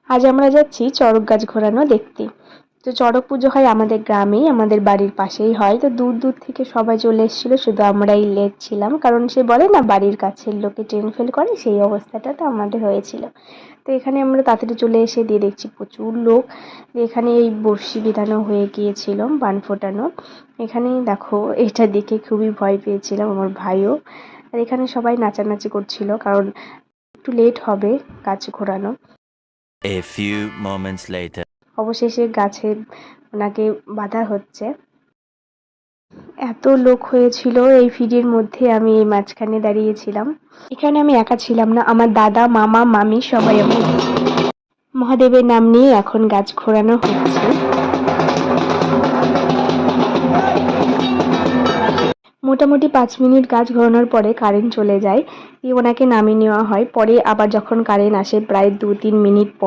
আজ আমরা যাচ্ছি চড়ক গাছ ঘোরানো দেখতে। তো চড়ক পুজো হয় আমাদের গ্রামেই, আমাদের বাড়ির পাশেই হয়। তো দূর দূর থেকে সবাই চলে এসেছিল, শুধু আমরাই লেট ছিলাম। কারণ সে বলে না বাড়ির কাছের লোকে ট্রেন ফেল করে, সেই অবস্থাটা তো আমাদের হয়েছিল। তো এখানে আমরা তাড়াতাড়ি চলে এসে দিয়ে দেখছি প্রচুর লোক। এখানে এই বর্ষি বিধানো হয়ে গিয়েছিল, বান ফোটানো। এখানে দেখো, এটা দেখে খুবই ভয় পেয়েছিলাম, আমার ভাইও। আর এখানে সবাই নাচানাচি করছিল, কারণ একটু লেট হবে গাছ ঘোরানো। A few moments later. অবশেষে গাছে ওনাকে বাঁধা হচ্ছে। এত লোক হয়েছিল এই ভিড়ের মধ্যে, আমি এই মাঝখানে দাঁড়িয়েছিলাম। এখানে আমি একা ছিলাম না, আমার দাদা, মামা, মামি সবাই আমার। মহাদেবের নাম নিয়ে এখন গাছ ঘোরানো হচ্ছে। মোটামুটি 5 মিনিট গাছ ঘোরানোর পরে কারেন্ট চলে যায়, দিয়ে ওনাকে নামিয়ে নেওয়া হয়। পরে আবার যখন কারেন্ট আসে প্রায় 2-3 মিনিট পর